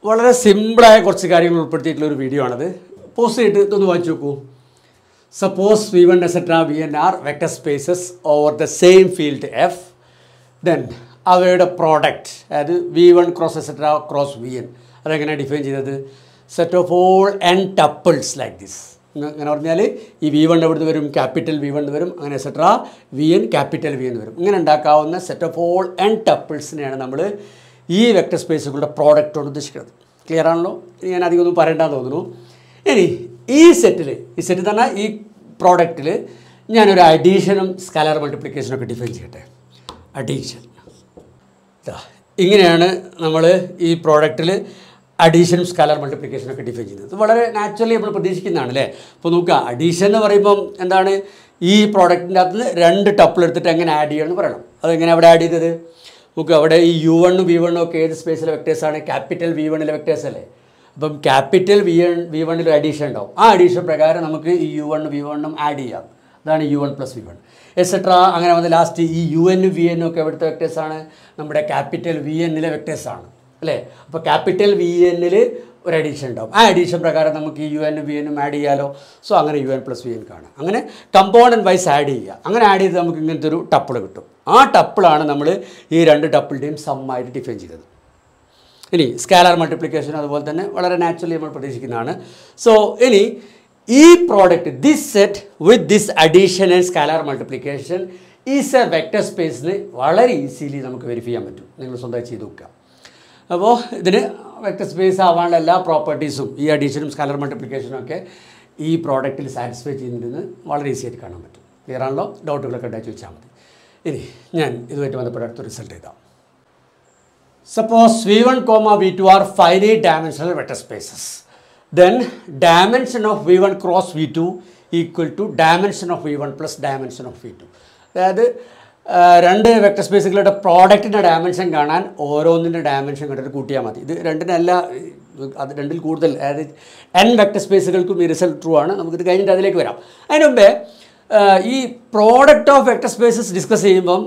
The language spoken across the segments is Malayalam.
വളരെ സിമ്പിളായ കുറച്ച് കാര്യങ്ങൾ ഉൾപ്പെടുത്തിയിട്ടുള്ള ഒരു വീഡിയോ ആണത്. പോസ് ചെയ്തിട്ട് ഇതൊന്ന് വായിച്ചു നോക്കൂ. Suppose V1 etc. Vn are vector spaces over the same field F, then അവയുടെ പ്രോഡക്റ്റ് അതായത് V1 cross etcetera cross Vn അതെങ്ങനെയാണ് ഡിഫൈൻ ചെയ്തത്? Set of all n tuples like this. അങ്ങനെ പറഞ്ഞാൽ ഈ V1 എവിടുന്ന് വരും? ക്യാപിറ്റൽ V1 വരും, അങ്ങനെ എക്സെട്ര Vn ക്യാപിറ്റൽ Vn വരും. ഇങ്ങനെ ഉണ്ടാക്കാവുന്ന സെറ്റ് ഓഫ് ഓൾ n ടപ്പിൾസിനെയാണ് നമ്മൾ ഈ വെക്ടർ സ്പേസുകളുടെ പ്രോഡക്റ്റ് കൊണ്ട് ഉദ്ദേശിക്കുന്നത്. ക്ലിയർ ആണല്ലോ? ഇനി ഞാൻ അധികം ഒന്നും പറയേണ്ടെന്ന് തോന്നുന്നു. ഇനി ഈ സെറ്റിൽ തന്നെ ഈ പ്രോഡക്റ്റിൽ ഞാനൊരു അഡീഷനും സ്കാലർ മൾട്ടിപ്ലിക്കേഷനും ഒക്കെ ഡിഫൈൻ ചെയ്യട്ടെ. അഡീഷൻ ഇങ്ങനെയാണ് നമ്മൾ ഈ പ്രോഡക്റ്റിൽ അഡീഷനും സ്കാലർ മൾട്ടിപ്ലിക്കേഷനും ഒക്കെ ഡിഫൈൻ ചെയ്യുന്നത്. വളരെ നാച്ചുറലി നമ്മൾ പ്രതീക്ഷിക്കുന്നതാണ് അല്ലേ? അപ്പോൾ നോക്കുക, അഡീഷൻ എന്ന് പറയുമ്പം എന്താണ്? ഈ പ്രോഡക്റ്റിൻ്റെ അകത്ത് നിന്ന് 2 ടപ്പിൾ എടുത്തിട്ട് എങ്ങനെ ആഡ് ചെയ്യണമെന്ന് പറയണം. അതെങ്ങനെ അവിടെ ആഡ് ചെയ്തത്? നോക്കുക, അവിടെ ഈ U1 V1 ഒക്കെ ഏത് സ്പേസിലെ വെക്ടേഴ്സാണ്? ക്യാപിറ്റൽ V1ലെ വെക്ടേഴ്സ് അല്ലേ? അപ്പം ക്യാപിറ്റൽ V1 അഡീഷൻ ഉണ്ടാവും. ആ അഡീഷൻ പ്രകാരം നമുക്ക് ഈ U1 V1 ആഡ് ചെയ്യാം. അതാണ് U1 + V1 എക്സെട്ര. അങ്ങനെ വന്ന് ലാസ്റ്റ് ഈ UN VN ഒക്കെ എവിടുത്തെ വെക്ടേഴ്സാണ്? നമ്മുടെ ക്യാപിറ്റൽ VNലെ വെക്ടേഴ്സാണ് അല്ലേ? അപ്പോൾ ക്യാപിറ്റൽ VNൽ ഒരു അഡീഷൻ ഉണ്ടാവും. ആ അഡീഷൻ പ്രകാരം നമുക്ക് ഈ UN VN ആഡ് ചെയ്യാമല്ലോ. സോ അങ്ങനെ UN + VN കാണാം. അങ്ങനെ കമ്പോണൻറ്റ് വൈസ് ആഡ് ചെയ്യുക. അങ്ങനെ ആഡ് ചെയ്ത് നമുക്ക് ഇങ്ങനത്തെ ഒരു ടപ്പിൾ കിട്ടും. ആ ടപ്പിളാണ് നമ്മൾ ഈ 2 ടപ്പിളിൻ്റെയും സമ്മായിട്ട് ഡിഫൈൻ ചെയ്തത്. ഇനി സ്കാലർ മൾട്ടിപ്ലിക്കേഷൻ അതുപോലെ തന്നെ വളരെ നാച്ചുറലി നമ്മൾ പ്രതീക്ഷിക്കുന്നതാണ്. സോ ഇനി ഈ product this set with this addition and scalar multiplication is a vector സ്പേസിന് വളരെ ഈസിലി നമുക്ക് വെരിഫൈ ചെയ്യാൻ പറ്റും. നിങ്ങൾ സ്വന്തമായി ചെയ്ത് നോക്കുക. അപ്പോൾ ഇതിന് വെക്ടർ സ്പേസ് ആവാനുള്ള എല്ലാ പ്രോപ്പർട്ടീസും ഈ അഡീഷനും സ്കാലർ മൾട്ടിപ്ലിക്കേഷനും ഒക്കെ ഈ പ്രോഡക്റ്റിൽ സാറ്റിസ്ഫൈ ചെയ്യുന്നതിന് വളരെ ഈസി ആയിട്ട് കാണാൻ പറ്റും. ക്ലിയർ ആണല്ലോ? ഡൗട്ടുകളൊക്കെ ഉണ്ടായി ചോദിച്ചാൽ മതി. ഇനി ഞാൻ ഇതുമായിട്ട് ബന്ധപ്പെട്ട അടുത്ത റിസൾട്ട് എഴുതാം. Suppose V1, V2 are finite dimensional vector spaces. Then dimension of V1 cross V2 equal to dimension of V1 plus dimension of V2. അതായത് 2 വെക്ടർ സ്പേസുകളുടെ പ്രോഡക്റ്റിൻ്റെ ഡയമെൻഷൻ കാണാൻ ഓരോന്നിൻ്റെ ഡയമെൻഷൻ കണ്ടിട്ട് കൂട്ടിയാൽ മതി. ഇത് രണ്ടിനല്ല, അത് 2ൽ കൂടുതൽ, അതായത് n വെക്ടർ സ്പേസുകൾക്കും ഈ റിസൾട്ട് ട്രൂ ആണ്. നമുക്കിത് കഴിഞ്ഞിട്ട് അതിലേക്ക് വരാം. അതിന് മുമ്പേ ഈ product of vector spaces discuss ചെയ്യുമ്പം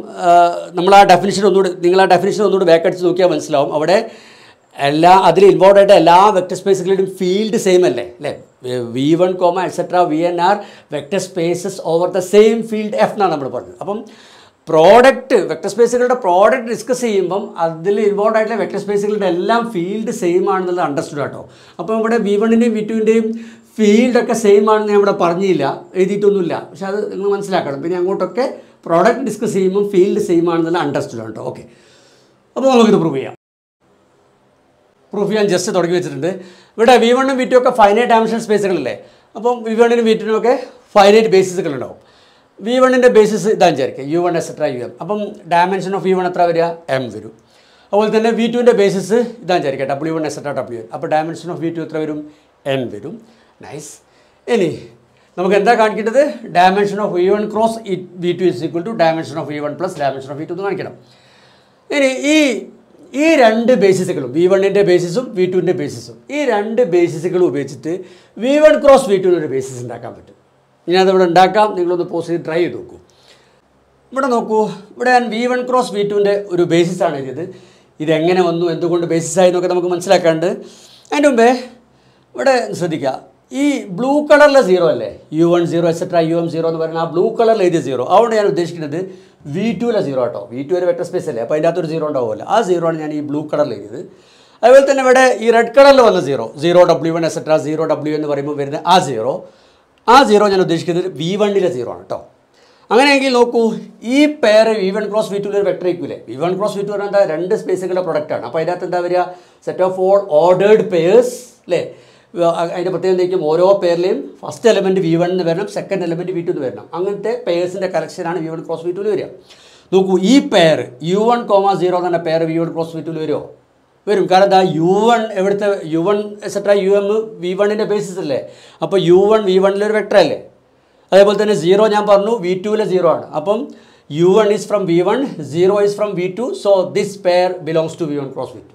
നിങ്ങൾ ആ ഡെഫിനിഷൻ ഒന്നുകൂടി ബാക്ക് അടിച്ച് നോക്കിയാൽ മനസ്സിലാവും. അവിടെ അതിൽ ഇൻവോൾവ് ആയിട്ട് എല്ലാ വെക്ടർ സ്പേസുകളുടെയും ഫീൽഡ് സെയിം അല്ലേ? V1, etc. Vn are vector spaces over the same field F എന്നാണ് നമ്മൾ പറഞ്ഞത്. അപ്പം വെക്ടർ സ്പേസുകളുടെ പ്രോഡക്റ്റ് ഡിസ്കസ് ചെയ്യുമ്പം അതിൽ ഇൻവോൾവ് ആയിട്ടുള്ള വെക്ടർ സ്പേസുകളുടെ എല്ലാം ഫീൽഡ് സെയിം ആണെന്നുള്ളത് അണ്ടർസ്റ്റുഡ് ആട്ടോ. അപ്പോൾ ഇവിടെ V1ൻ്റെയും V2ൻ്റെയും ഫീൽഡൊക്കെ സെയിം ആണെന്ന് ഞാൻ ഇവിടെ പറഞ്ഞില്ല, എഴുതിയിട്ടൊന്നുമില്ല. പക്ഷെ അത് നിങ്ങൾ മനസ്സിലാക്കണം. പിന്നെ അങ്ങോട്ടൊക്കെ പ്രോഡക്റ്റ് ഡിസ്കസ് ചെയ്യുമ്പോൾ ഫീൽഡ് സെയിം ആണെന്നുള്ള അണ്ടർസ്റ്റുഡ് ആണ് കേട്ടോ. ഓക്കെ, അപ്പോൾ നമുക്കിത് പ്രൂവ് ചെയ്യാൻ ജസ്റ്റ് തുടങ്ങി വെച്ചിട്ടുണ്ട്. ഇവിടെ V1 V2 ഒക്കെ ഫൈനൈറ്റ് ഡയമെൻഷൻ സ്പേസുകളല്ലേ? അപ്പം V1 V2 ഒക്കെ ഫൈനൈറ്റ് ബേസിസുകളുണ്ടാവും. V1ൻ്റെ ബേസിസ് ഇതാന്ന് വിചാരിക്കുക, U1 etc. Um. അപ്പം ഡയമെൻഷൻ ഓഫ് V1 എത്ര വരിക? M വരും. അതുപോലെ തന്നെ V2ൻ്റെ ബേസിസ് ഇതാന്ന് വിചാരിക്കുക, W1 etc. Wn. അപ്പോൾ ഡയമെൻഷൻ ഓഫ് V2 എത്ര വരും? N വരും. നൈസ്. ഇനി നമുക്ക് എന്താ കാണിക്കേണ്ടത്? Dimension of V1 cross V2 is equal to dimension of V1 plus dimension of V2 എന്ന് കാണിക്കണം. ഇനി ഈ 2 ബേസിസുകളും, V1ൻ്റെ ബേസിസും V2ൻ്റെ ബേസിസും, ഈ 2 ബേസിസുകളും ഉപയോഗിച്ചിട്ട് V1 ക്രോസ് V2 ഒരു ബേസിസ് ഉണ്ടാക്കാൻ പറ്റും. ഇനി അതിവിടെ ഉണ്ടാക്കാം. നിങ്ങളൊന്ന് പോസ് ചെയ്ത് ട്രൈ ചെയ്ത് നോക്കൂ. ഇവിടെ നോക്കൂ, ഇവിടെ ഞാൻ V1 ക്രോസ് V2ൻ്റെ ഒരു ബേസിസാണ് എഴുതിയത്. ഇതെങ്ങനെ വന്നു, എന്തുകൊണ്ട് ബേസിസായി എന്നൊക്കെ നമുക്ക് മനസ്സിലാക്കാണ്ട്. അതിൻ്റെ മുമ്പേ ഇവിടെ ശ്രദ്ധിക്കുക, ഈ ബ്ലൂ കളറിലെ 0 അല്ലേ? U1 0 etc. Um 0 എന്ന് പറയുന്നത് ആ ബ്ലൂ കളറിൽ എഴുതിയ 0. അതുകൊണ്ട് ഞാൻ ഉദ്ദേശിക്കുന്നത് V2ലെ 0 കേട്ടോ. V2 ഒരു വെക്ടർ സ്പേസ് അല്ലേ? അപ്പോൾ അതിൻ്റെ അകത്തൊരു 0 ഉണ്ടാവുമല്ലോ. ആ 0 ആണ് ഞാൻ ഈ ബ്ലൂ കളറിൽ എഴുതിയത്. അതുപോലെ തന്നെ ഇവിടെ ഈ റെഡ് കളറിൽ വന്ന 0 W1 etc. 0 W എന്ന് പറയുമ്പോൾ വരുന്ന ആ 0 ഞാൻ ഉദ്ദേശിക്കുന്നത് V1ലെ 0 ആണ് കേട്ടോ. അങ്ങനെയെങ്കിൽ നോക്കൂ, ഈ പെയർ V1 ക്രോസ് V2 ഒരു വെക്ടർ ഇക്വലേ. V1 ക്രോസ് V2 എന്താ? 2 സ്പേസുകളുടെ പ്രൊഡക്റ്റാണ്. അപ്പോൾ അതിനകത്ത് എന്താ വരിക? Set of all ordered pairs അല്ലേ? അതിൻ്റെ പ്രത്യേകതയ്ക്കും ഓരോ പെയറിലെയും ഫസ്റ്റ് എലമെൻറ്റ് V1 എന്ന് വരണം, സെക്കൻഡ് എലമെൻറ്റ് V2 എന്ന് വരണം. അങ്ങനത്തെ പെയേഴ്സിൻ്റെ കളക്ഷനാണ് V1 ക്രോസ് V2 വരിക. നോക്കൂ, ഈ പെയർ U1, 0 എന്ന പെയർ V1 ക്രോസ് V2 വരും. കാരണം എന്താ? U1 etc. Um V1ൻ്റെ ബേസിസ് അല്ലേ? അപ്പോൾ U1 V1ലെ വെക്ടർ അല്ലേ? അതേപോലെ തന്നെ 0 ഞാൻ പറഞ്ഞു V2ലെ 0 ആണ്. അപ്പം U1 is from V1, 0 is from V2. So this pair belongs to V1 cross V2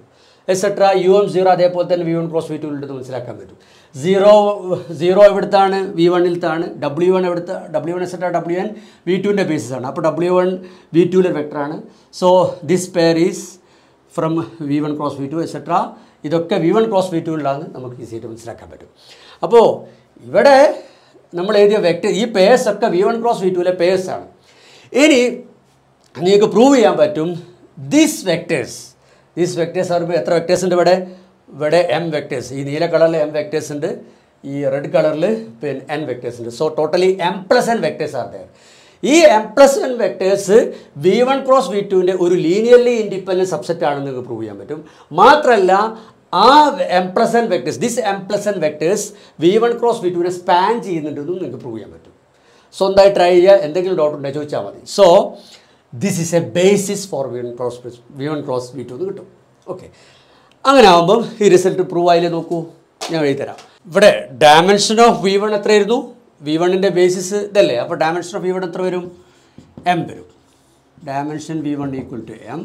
etcetera. Um 0 അതേപോലെ തന്നെ V1 ക്രോസ് V2 ഉണ്ടെന്ന് മനസ്സിലാക്കാൻ പറ്റും. 0 എവിടുത്താണ്? V1ലാണ്. W1 എവിടുത്തെ? W1 എക്സെട്ര Wn V2ൻ്റെ ബേസിസാണ്. അപ്പോൾ W1 V2ലെ വെക്ടറാണ്. So this pair is from V1 cross V2 etcetera ഇതൊക്കെ V1 ക്രോസ് V2ലാണ് നമുക്ക് ഈസിയായിട്ട് മനസ്സിലാക്കാൻ പറ്റും. അപ്പോൾ ഇവിടെ നമ്മൾ എഴുതിയ വെക്ടർ ഈ പേഴ്സ് ഒക്കെ V1 ക്രോസ് V2ലെ പേഴ്സാണ്. ഇനി നിങ്ങൾക്ക് പ്രൂവ് ചെയ്യാൻ പറ്റും ദീസ് വെക്ടേഴ്സ് ആകുമ്പോൾ എത്ര വെക്ടേഴ്സ് ഉണ്ട് ഇവിടെ M വെക്ടേഴ്സ്, ഈ നീല കളറിൽ M വെക്ടേഴ്സ് ഉണ്ട്, ഈ റെഡ് കളറിൽ പിന്നെ N വെക്ടേഴ്സ് ഉണ്ട്. So totally M+N vectors are there. ഈ M+N വെക്ടേഴ്സ് V1 ക്രോസ് V2ൻ്റെ ഒരു ലീനിയർലി ഇൻഡിപെൻഡൻറ്റ് സബ്സെറ്റ് ആണെന്ന് നിങ്ങൾക്ക് പ്രൂവ് ചെയ്യാൻ പറ്റും. മാത്രമല്ല ആ M+N vectors M+N vectors V1 cross V2നെ സ്പാൻ ചെയ്യുന്നുണ്ടെന്നും നിങ്ങൾക്ക് പ്രൂവ് ചെയ്യാൻ പറ്റും. സ്വന്തമായി ട്രൈ ചെയ്യുക, എന്തെങ്കിലും ഡൗട്ട് ഉണ്ടെങ്കിൽ ചോദിച്ചാൽ മതി. So this is A basis for V1 cross V2 എന്ന് കിട്ടും. ഓക്കെ, അങ്ങനെ ആകുമ്പം ഈ റിസൾട്ട് പ്രൂവ് ആയില്ലേ നോക്കൂ, ഞാൻ എഴുതിത്തരാം. ഇവിടെ ഡയമെൻഷൻ ഓഫ് V1 എത്രയായിരുന്നു? V1ൻ്റെ ബേസിസ് ഇതല്ലേ, അപ്പോൾ ഡയമെൻഷൻ ഓഫ് V1 എത്ര വരും? M വരും. Dimension V1 equal to M.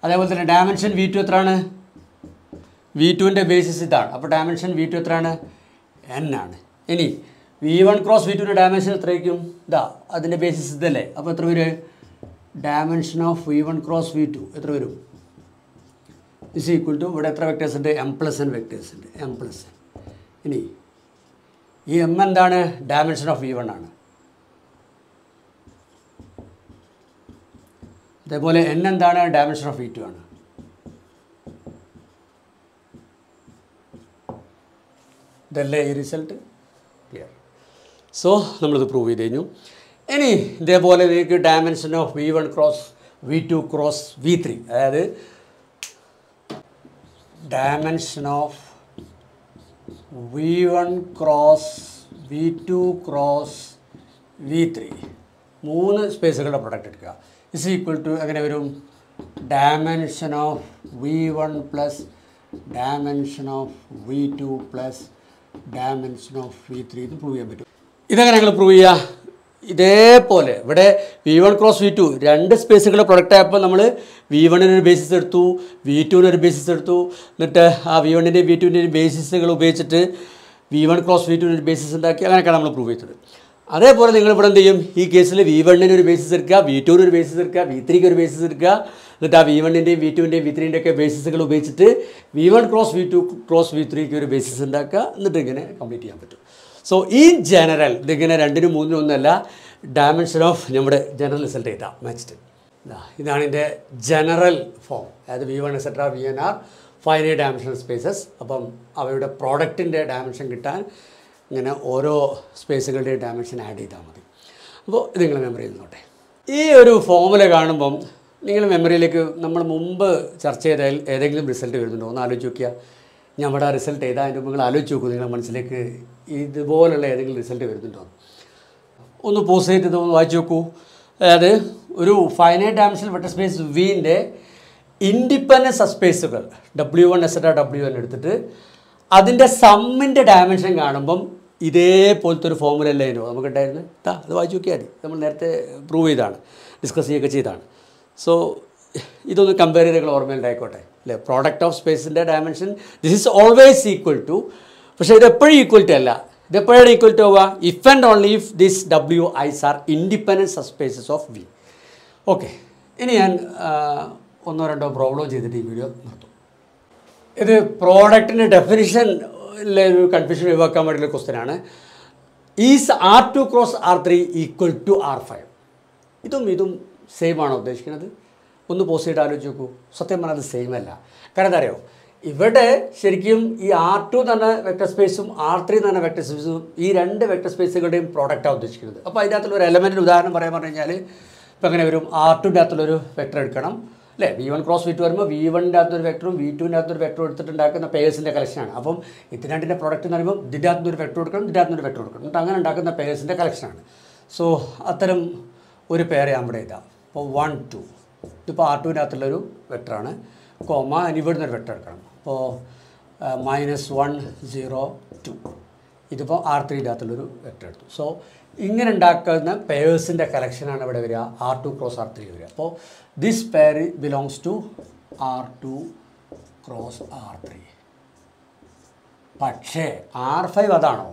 അതേപോലെ തന്നെ ഡയമെൻഷൻ V2 എത്രയാണ്? V2ൻ്റെ ബേസിസ് ഇതാണ്, അപ്പോൾ ഡയമെൻഷൻ V2 എത്രയാണ്? N ആണ്. ഇനി V1 ക്രോസ് V2ൻ്റെ ഡയമെൻഷൻ എത്രയായിരിക്കും? ഇതാ അതിൻ്റെ ബേസിസ് ഇതല്ലേ, അപ്പോൾ എത്ര വരും? Dimension of V1 cross V2 എത്ര വരും? ഇസ് ഈക്വൽ ടു ഇവിടെ എത്ര വെക്ടേഴ്സ് ഉണ്ട്? M+N വെക്ടേഴ്സ് ഉണ്ട്, M+N. ഇനി ഈ M എന്താണ്? ഡയമെൻഷൻ ഓഫ് V1 ആണ്. അതേപോലെ N എന്താണ്? ഡയമെൻഷൻ ഓഫ് V2 ആണ്. ഇതല്ലേ ഈ റിസൾട്ട്? ക്ലിയർ. സോ നമ്മളിത് പ്രൂവ് ചെയ്ത് കഴിഞ്ഞു. ഇനി ഇതേപോലെ നിങ്ങൾക്ക് dimension of V1 cross V2 cross V3, അതായത് dimension of V1 cross V2 cross V3 3 സ്പേസുകളുടെ പ്രൊഡക്റ്റ് എടുക്കുക. ഇസ് ഈക്വൽ ടു എങ്ങനെ വരും? Dimension of V1 plus dimension of V2 plus dimension of V3 ഇത് പ്രൂവ് ചെയ്യാൻ പറ്റും. ഇതെങ്ങനെ ഞങ്ങൾ പ്രൂവ് ചെയ്യുക? ഇതേപോലെ ഇവിടെ V1 ക്രോസ് V2 രണ്ട് സ്പേസുകളുടെ പ്രൊഡക്റ്റ് ആയപ്പോൾ നമ്മൾ V1-നൊരു ബേസിസ് എടുത്തു, V2-നൊരു ബേസിസ് എടുത്തു, എന്നിട്ട് ആ V1-ൻ്റെയും V2-ൻ്റെയും ബേസിസുകൾ ഉപയോഗിച്ചിട്ട് V1 ക്രോസ് V2-നൊരു ബേസിസ് ഉണ്ടാക്കി, അങ്ങനെയൊക്കെയാണ് നമ്മൾ പ്രൂവ് ചെയ്തത്. അതേപോലെ നിങ്ങൾ ഇവിടെ എന്ത് ചെയ്യും? ഈ കേസിൽ V1-നൊരു ബേസിസ് എടുക്കുക, V2-നൊരു ബേസിസ് എടുക്കുക, V3-ക്ക് ഒരു ബേസിസ് എടുക്കുക, എന്നിട്ട് ആ V1-ൻ്റെയും V2-ൻ്റെയും V3-ൻ്റെയും ഒക്കെ ബേസിസുകൾ ഉപയോഗിച്ചിട്ട് V1 ക്രോസ് V2 ക്രോസ് V3-ക്ക് ഒരു ബേസിസ് ഉണ്ടാക്കുക, എന്നിട്ട് ഇങ്ങനെ കംപ്ലീറ്റ് ചെയ്യാൻ പറ്റും. സോ ഈ ജനറൽ ഇതിങ്ങനെ 2-നും 3-നും ഒന്നല്ല, ഡയമെൻഷൻ ഓഫ് നമ്മുടെ ജനറൽ റിസൾട്ട് ചെയ്താൽ മാച്ച്ഡ്. ഇതാണ് ഇതിൻ്റെ ജനറൽ ഫോം, അതായത് V1 etcetera VN are finite dimensional spaces. അപ്പം അവയുടെ പ്രോഡക്റ്റിൻ്റെ ഡയമെൻഷൻ കിട്ടാൻ ഇങ്ങനെ ഓരോ സ്പേസുകളുടെയും ഡയമെൻഷൻ ആഡ് ചെയ്താൽ മതി. അപ്പോൾ ഇത് നിങ്ങൾ മെമ്മറിയിൽ നോട്ടെ. ഈ ഒരു ഫോമുല കാണുമ്പം നിങ്ങൾ മെമ്മറിയിലേക്ക് നമ്മൾ മുമ്പ് ചർച്ച ചെയ്ത ഏതെങ്കിലും റിസൾട്ട് വരുന്നുണ്ടോ ഒന്ന് ആലോചിച്ച് നോക്കിയാൽ. നമ്മുടെ ആ റിസൾട്ട് ചെയ്താൽ അതിൻ്റെ നിങ്ങൾ ആലോചിച്ച് നോക്കൂ, നിങ്ങളുടെ മനസ്സിലേക്ക് ഇതുപോലുള്ള ഏതെങ്കിലും റിസൾട്ട് വരുന്നുണ്ടോ? ഒന്ന് പോസ് ചെയ്ത് ഒന്ന് വായിച്ച് നോക്കൂ. അതായത് ഒരു ഫൈനൈറ്റ് ഡയമെൻഷണൽ വെക്ടർ സ്പേസ് വിൻ്റെ ഇൻഡിപെൻഡൻറ്റ് സബ്സ്പേസുകൾ W1 എക്സെട്ര WN എടുത്തിട്ട് അതിൻ്റെ സമ്മിൻ്റെ ഡയമെൻഷൻ കാണുമ്പം ഇതേപോലത്തെ ഒരു ഫോമുല അല്ലായിരുന്നു നമുക്കുണ്ടായിരുന്നു. അത് വായിച്ച് നോക്കിയാൽ മതി, നമ്മൾ നേരത്തെ പ്രൂവ് ചെയ്താണ്, ഡിസ്കസ് ചെയ്യുകയൊക്കെ ചെയ്താണ്. സോ ഇതൊന്ന് കമ്പയർ ചെയ്ത് നിങ്ങൾ ഓർമ്മയിലുണ്ടായിക്കോട്ടെ അല്ലേ. പ്രോഡക്റ്റ് ഓഫ് സ്പേസിൻ്റെ dimension this is always equal to, പക്ഷേ ഇതെപ്പോഴും ഈക്വൽ ടു അല്ല. ഇതെപ്പോഴാണ് ഈക്വൽ ടു ആവുക? If and only if this WIs are independent subspaces of V. Okay, ഇനി ഞാൻ 1-2 പ്രോബ്ലം ചെയ്തിട്ട് ഈ വീഡിയോ നിർത്തും. ഇത് പ്രോഡക്റ്റിൻ്റെ ഡെഫിനിഷനിലെ ഒരു കൺഫ്യൂഷൻ ഒഴിവാക്കാൻ വേണ്ടിയുള്ള ക്വസ്റ്റ്യനാണ്. Is R2 cross R3 equal to R5? ഇതും സെയിം ആണോ ഉദ്ദേശിക്കുന്നത്? ഒന്ന് പോസ്റ്റ് ചെയ്ത് ആലോചിച്ച് നോക്കൂ. സത്യം പറഞ്ഞാൽ അത് സെയിം അല്ല. കാരണം എന്താ അറിയോ, ഇവിടെ ശരിക്കും ഈ R2 എന്ന് പറഞ്ഞ വെക്ടർ സ്പേസും R3 എന്ന് പറഞ്ഞ വെക്ടർ സ്പേസും ഈ രണ്ട് വെക്ടർ സ്പേസുകളുടെയും പ്രോഡക്റ്റാണ് ഉദ്ദേശിക്കുന്നത്. അപ്പോൾ അതിൻ്റെ അകത്തുള്ളൊരു എലമെൻറ്റിൻ്റെ ഉദാഹരണം പറയാൻ പറഞ്ഞു കഴിഞ്ഞാൽ ഇപ്പോൾ എങ്ങനെ വരും? R2ൻ്റെ അകത്തുള്ളൊരു വെക്ടർ എടുക്കണം അല്ലേ. V1 ക്രോസ് V2 വരുമ്പോൾ V1ൻ്റെ അകത്തൊരു വെക്ടറും V2ൻ്റെ അകത്തൊരു വെക്ടറും എടുത്തിട്ടുണ്ടാക്കുന്ന പേഴ്സിൻ്റെ കളക്ഷനാണ്. അപ്പം ഇത് രണ്ടിൻ്റെ പ്രോഡക്റ്റ് എന്ന് പറയുമ്പോൾ ഇതിൻ്റെ അകത്തുനിന്നൊരു വെക്ടർ കൊടുക്കണം, ഇതിൻ്റെ അകത്തുനിന്നൊരു വെക്ടർ കൊടുക്കണം, എന്നിട്ട് അങ്ങനെ ഉണ്ടാക്കുന്ന പേഴ്സിൻ്റെ കളക്ഷനാണ്. സോ അത്തരം ഒരു പെയർ ഞാൻ ഇവിടെ ഇതാ. അപ്പോൾ 1 2 ഇതിപ്പോൾ R2ൻ്റെ അകത്തുള്ളൊരു വെക്ടറാണ്, കോമ ഇവിടുന്ന് ഒരു വെക്ടർ എടുക്കണം. അപ്പോൾ -1 0 2 ഇതിപ്പോൾ R3ൻ്റെ അകത്തുള്ളൊരു വെക്ടർ എടുത്തു. സോ ഇങ്ങനെ ഉണ്ടാക്കുന്ന പെയേഴ്സിൻ്റെ കളക്ഷനാണ് ഇവിടെ വരിക, R2 ക്രോസ് R3 വരിക. അപ്പോൾ this pair belongs to R2 cross R3. പക്ഷേ R5 അതാണോ?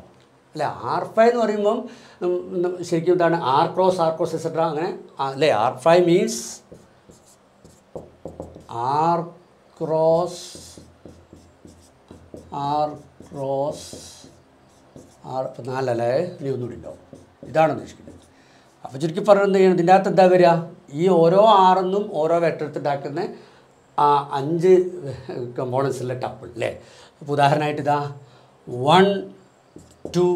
അല്ലേ, R5 എന്ന് പറയുമ്പം ശരിക്കും എന്താണ്? R ക്രോസ് എക്സെട്ര അങ്ങനെ അല്ലേ. R5 means R cross R cross R. ഇപ്പം 4 അല്ലേ, ഇനി ഒന്നുകൂടി ഉണ്ടാവും. ഇതാണ് ഉദ്ദേശിക്കുന്നത്. അപ്പോൾ ചുരുക്കി പറഞ്ഞത് എന്ത് ചെയ്യണം, ഇതിൻ്റെ അകത്ത് എന്താ വരിക, ഈ ഓരോ ആറെന്നും ഓരോ വെക്ടർ എടുത്തിട്ടാക്കുന്ന ആ 5 കമ്പോണൻസിലെ ടപ്പിൾ അല്ലേ. അപ്പോൾ ഉദാഹരണമായിട്ട് ഇതാ 1 2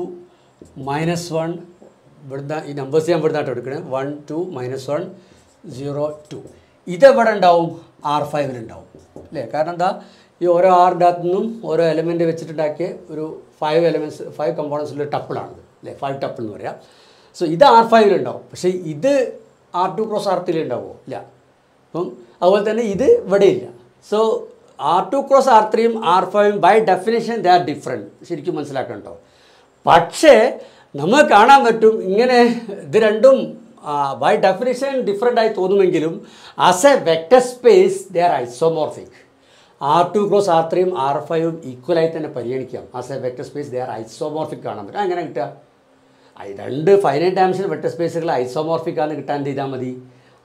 -1, ഇവിടുന്ന് ഈ നമ്പേഴ്സ് ഞാൻ ഇവിടുന്നായിട്ട് എടുക്കണത് 1 2 -1 0 2. ഇതെവിടെ ഉണ്ടാവും, R5 ഉണ്ടാവും അല്ലേ. കാരണം എന്താ, ഈ ഓരോ ആറിൻ്റെ അകത്തു നിന്നും ഓരോ എലമെൻറ്റ് വെച്ചിട്ടുണ്ടാക്കിയ ഒരു 5 കമ്പോണൻസിലുള്ള ടപ്പിളാണ് അല്ലേ, 5 ടപ്പിൾ എന്ന് പറയാം. സോ ഇത് R5 ഉണ്ടാവും. പക്ഷേ ഇത് R2 × R3 ഉണ്ടാവുമോ, ഇല്ല. അപ്പം അതുപോലെ തന്നെ ഇത് ഇവിടെ ഇല്ല. സോ R2 × R3യും R5യും by definition they are different. ശരിക്കും മനസ്സിലാക്കണം കേട്ടോ. പക്ഷേ നമ്മൾ കാണാൻ പറ്റും ഇങ്ങനെ ഇത് രണ്ടും ബൈ ഡെഫിനേഷൻ ഡിഫറെൻ്റ് ആയി തോന്നുമെങ്കിലും as a vector space they are isomorphic. R2 × R3യും R5യും ഈക്വലായി തന്നെ പരിഗണിക്കാം. As a vector space they are isomorphic കാണാൻ പറ്റും. അങ്ങനെ കിട്ടുക, രണ്ട് ഫൈനൈറ്റ് ഡയമെൻഷൻ വെക്റ്റർ സ്പേസുകൾ ഐസോമോർഫിക് ആണെന്ന് കിട്ടാൻ എന്ത് ചെയ്താൽ മതി,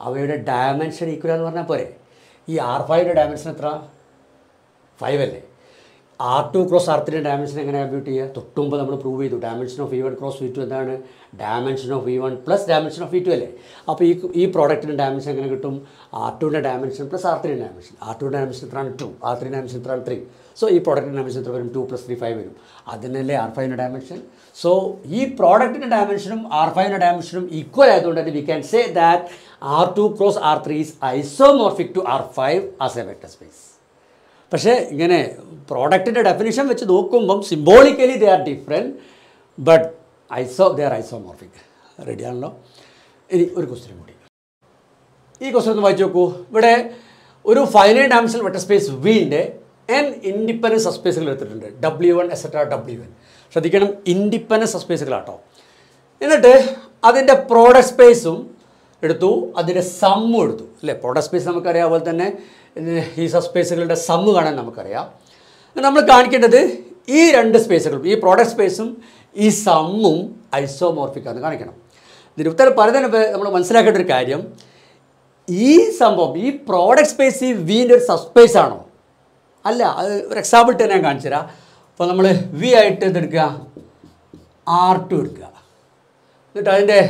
അവയുടെ ഡയമെൻഷൻ ഈക്വൽ എന്ന് പറഞ്ഞാൽ പോരെ. ഈ R5യുടെ ഡയമെൻഷൻ എത്ര, 5 അല്ലേ. R2 × R3യുടെ ഡയമെൻഷൻ എങ്ങനെ കമ്പ്യൂട്ട് ചെയ്യുക, തൊട്ടുമ്പ് നമ്മൾ പ്രൂവ് ചെയ്തു. ഡയമെൻഷൻ ഓഫ് V1 × V2 എന്താണ്, dimension of V1 plus dimension of V2 അല്ലേ. അപ്പോൾ ഈ പ്രോഡക്റ്റിൻ്റെ ഡയമെൻഷൻ എങ്ങനെ കിട്ടും, R2ൻ്റെ ഡയമെൻഷൻ പ്ലസ് R3യുടെ ഡയമെൻഷൻ. R2യുടെ ഡയമെൻഷൻ എത്രയാണ് 2, R3യുടെ ഡയമെൻഷൻ എത്രയാണ് 3. സോ ഈ പ്രോഡക്റ്റിൻ്റെ ഡയമെൻഷൻ എത്ര വരും, 2 + 3 5 വരും. അതിനല്ലേ R5ൻ്റെ ഡയമെൻഷൻ. സോ ഈ പ്രോഡക്റ്റിൻ്റെ ഡയമെൻഷനും R5ൻ്റെ ഡയമെൻഷനും ഈക്വൽ ആയതുകൊണ്ട് തന്നെ we can say that R2 × R3 is isomorphic to R5 as a vector space. പക്ഷേ ഇങ്ങനെ പ്രോഡക്റ്റിൻ്റെ ഡെഫിനിഷൻ വെച്ച് നോക്കുമ്പം symbolically they are different, but they are isomorphic. റെഡിയാണല്ലോ. ഇനി ഒരു ക്വസ്റ്റ്യൻ കൂടി, ഈ ക്വസ്റ്റ്യൻ ഒന്ന് വായിച്ച് നോക്കൂ. ഇവിടെ ഒരു ഫൈനൈറ്റ് ഡയമെൻഷണൽ വെക്റ്റർ സ്പേസ് വിൻ്റെ n ഇൻഡിപെൻഡൻറ്റ് സബ്സ്പേസുകൾ എടുത്തിട്ടുണ്ട്, W1 etc. W1. ശ്രദ്ധിക്കണം, ഇൻഡിപെൻഡൻറ്റ് സബ്സ്പേസുകളാട്ടോ. എന്നിട്ട് അതിൻ്റെ പ്രോഡക്റ്റ് സ്പേസും എടുത്തു, അതിൻ്റെ സമ്മും എടുത്തു അല്ലേ. പ്രോഡക്റ്റ് സ്പേസ് നമുക്കറിയാം, അതുപോലെ തന്നെ ഈ സബ്സ്പേസുകളുടെ സമ്മ് കാണാൻ നമുക്കറിയാം. നമ്മൾ കാണിക്കേണ്ടത് ഈ 2 സ്പേസുകളും, ഈ പ്രോഡക്റ്റ് സ്പേസും ഈ സമ്മും ഐസോമോർഫിക് ആണെന്ന് കാണിക്കണം. ഇതിന് ഉത്തരം പറയുന്നതിന് നമ്മൾ മനസ്സിലാക്കേണ്ട ഒരു കാര്യം, ഈ സംഭവം ഈ പ്രോഡക്റ്റ് സ്പേസ് ഈ വിൻ്റെ ഒരു സബ്സ്പേസ് ആണോ അല്ല. അത് ഒരു എക്സാമ്പിൾ തന്നെ ഞാൻ കാണിച്ചു തരാം. അപ്പോൾ നമ്മൾ വി ആയിട്ട് എന്തെടുക്കുക, R2 എടുക്കുക. എന്നിട്ട് അതിൻ്റെ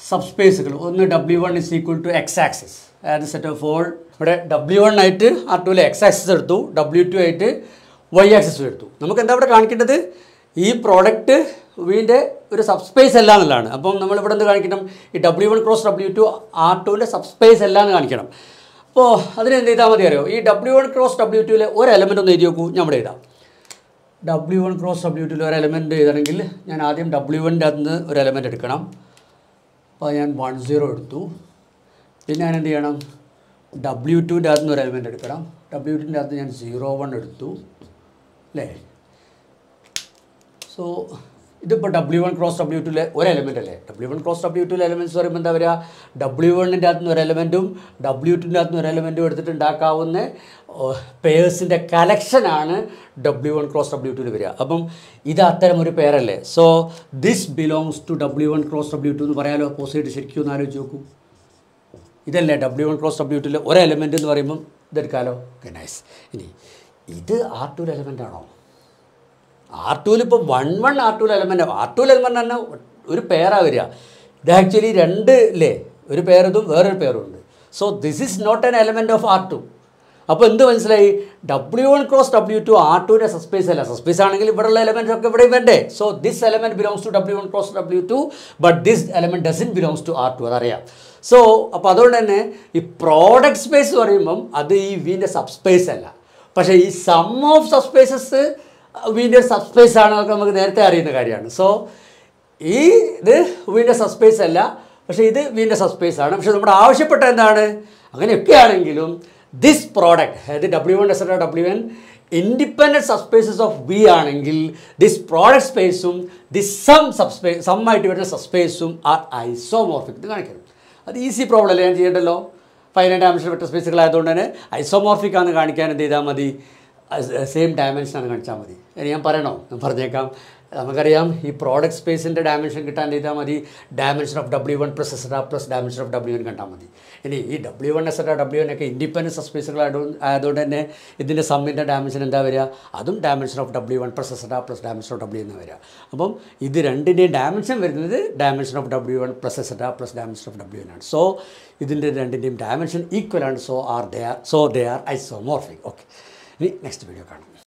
സബ്സ്പേസുകൾ ഒന്ന് W1 = X ആക്സിസ്, അതായത് സെറ്റ് ഓഫ് ഓൾ. ഇവിടെ W1 ആയിട്ട് R2ലെ X ആക്സിസ് എടുത്തു, W2 ആയിട്ട് Y ആക്സിസ് എടുത്തു. നമുക്ക് എന്താ ഇവിടെ കാണിക്കേണ്ടത്, ഈ പ്രോഡക്റ്റ് വിൻ്റെ ഒരു സബ്സ്പേസ് അല്ല എന്നുള്ളതാണ്. അപ്പം നമ്മളിവിടെ എന്ത് കാണിക്കണം, ഈ W1 × W2 R2ൻ്റെ സബ്സ്പേസ് അല്ല എന്ന് കാണിക്കണം. അപ്പോൾ അതിനെന്ത് ചെയ്താൽ മതി അറിയോ, ഈ W1 × W2ലെ ഒരു എലമെൻ്റ് ഒന്ന് എഴുതി നോക്കൂ. ഞാൻ ഇവിടെ എഴുതാം, W1 × W2ലെ ഒരു എലമെൻറ്റ് എഴുതണമെങ്കിൽ ഞാൻ ആദ്യം W1ൻ്റെ അകത്ത് നിന്ന് ഒരു എലമെൻറ്റ് എടുക്കണം. അപ്പോൾ ഞാൻ 1 0 എടുത്തു. പിന്നെ ഞാൻ എന്ത് ചെയ്യണം, W2ൻ്റെ അകത്ത് നിന്ന് ഒരു എലമെൻറ്റ് എടുക്കണം. W2ൻ്റെ അകത്ത് ഞാൻ 0 1 എടുത്തു അല്ലേ. സോ ഇതിപ്പോൾ W1 × W2ലെ ഒരു എലമെൻ്റ് അല്ലേ. W1 × W2ലെ എലമെൻറ്റ്സ് പറയുമ്പോൾ എന്താ പറയുക, W1ൻ്റെ അകത്ത് നിന്ന് ഒരു എലമെൻറ്റും W2ൻ്റെ അകത്ത് നിന്ന് ഒരു എലമെൻറ്റും എടുത്തിട്ട് ഉണ്ടാക്കാവുന്ന പെയേഴ്സിൻ്റെ കലക്ഷനാണ് W1 × W2ൽ വരിക. അപ്പം ഇത് അത്തരം ഒരു പെയറല്ലേ. So this belongs to W1 × W2 എന്ന് പറയാലോ. പോസിറ്റ് ശരിക്കും ഒന്ന് ആലോചിച്ച് നോക്കൂ. ഇതല്ലേ W1 × W2ലെ ഒരു എലമെൻറ്റ് എന്ന് പറയുമ്പം ഇതെടുക്കാമല്ലോ. Okay, nice. ഇനി ഇത് R2ലെ എലമെൻ്റ് ആണോ? R2ൽ ഇപ്പോൾ 1 1 R2ലെ എലമെൻ്റ്, R2ലെ എലമെൻ്റ് തന്നെ ഒരു പെയറാണ് വരിക. ഇത് ആക്ച്വലി 2 അല്ലേ, ഒരു പെയർ ഇതും വേറൊരു പെയറും ഉണ്ട്. So this is not an element of R2. അപ്പോൾ എന്ത് മനസ്സിലായി, W1 × W2 R2ൻ്റെ സബ്സ്പേസ് അല്ല. സബ്സ്പേസ് ആണെങ്കിൽ ഇവിടെയുള്ള എലമെൻറ്റ്സ് ഒക്കെ ഇവിടെ വേണ്ടേ. So this element belongs to W1 × W2, but this element doesn't belongs to R2. അതറിയാം. സോ അപ്പോൾ അതുകൊണ്ട് തന്നെ ഈ പ്രോഡക്റ്റ് സ്പേസ് പറയുമ്പം അത് ഈ വിൻ്റെ സബ്സ്പേസ് അല്ല. പക്ഷേ ഈ സം ഓഫ് സബ്സ്പേസസ് വിൻ്റെ സബ്സ്പേസ് ആണെന്നൊക്കെ നമുക്ക് നേരത്തെ അറിയുന്ന കാര്യമാണ്. സോ ഇത് വിൻ്റെ സബ്സ്പേസ് അല്ല, പക്ഷേ ഇത് വിൻ്റെ സബ്സ്പേസ് ആണ്. പക്ഷേ നമ്മുടെ ആവശ്യപ്പെട്ട എന്താണ്, അങ്ങനെയൊക്കെ ആണെങ്കിലും ദിസ് പ്രോഡക്റ്റ്, അതായത് W1 etc. W1 independent subspaces of V ആണെങ്കിൽ ദിസ് പ്രോഡക്റ്റ് സ്പേസും ദിസ് സമ്മായിട്ട് വരുന്ന സബ്സ്പേസും ആർ ഐസോമോർഫിക്. ഇത് കാണിക്കണം. അത് ഈസി പ്രോബ്ലം അല്ലേ, ഞാൻ ചെയ്യേണ്ടല്ലോ. ഫൈനൈറ്റ് ഡയമെൻഷണൽ വെക്റ്റർ സ്പേസുകളായതുകൊണ്ട് തന്നെ ഐസോമോർഫിക് ആണെന്ന് കാണിക്കാൻ എന്ത് ചെയ്താൽ മതി, സെയിം ഡയമെൻഷനാണ് കാണിച്ചാൽ മതി. ഇനി ഞാൻ പറയണോ? ഞാൻ പറഞ്ഞേക്കാം. നമുക്കറിയാം ഈ പ്രോഡക്റ്റ് സ്പേസിൻ്റെ ഡയമെൻഷൻ കിട്ടാൻ ചെയ്താൽ മതി dimension of W1 plus etcetera plus dimension of W1 കണ്ടാൽ മതി. ഇനി ഈ W1 എസെട്ര W1 ഒക്കെ ഇൻഡിപെൻഡൻറ്റ് സബ് സ്പേസുകൾ ആയതുകൊണ്ട് തന്നെ ഇതിൻ്റെ സമ്മിൻ്റെ ഡയമെൻഷൻ എന്താ വരിക? അതും dimension of W1 plus etcetera plus dimension of W എന്ന് വരിക. അപ്പം ഇത് രണ്ടിൻ്റെയും ഡയമെൻഷൻ വരുന്നത് dimension of W1 plus etcetera plus dimension of W ആണ്. സോ ഇതിൻ്റെ രണ്ടിൻ്റെയും ഡയമെൻഷൻ ഈക്വലാണ്. So they are isomorphic. Okay, ഇനി നെക്സ്റ്റ് വീഡിയോ കാണാം.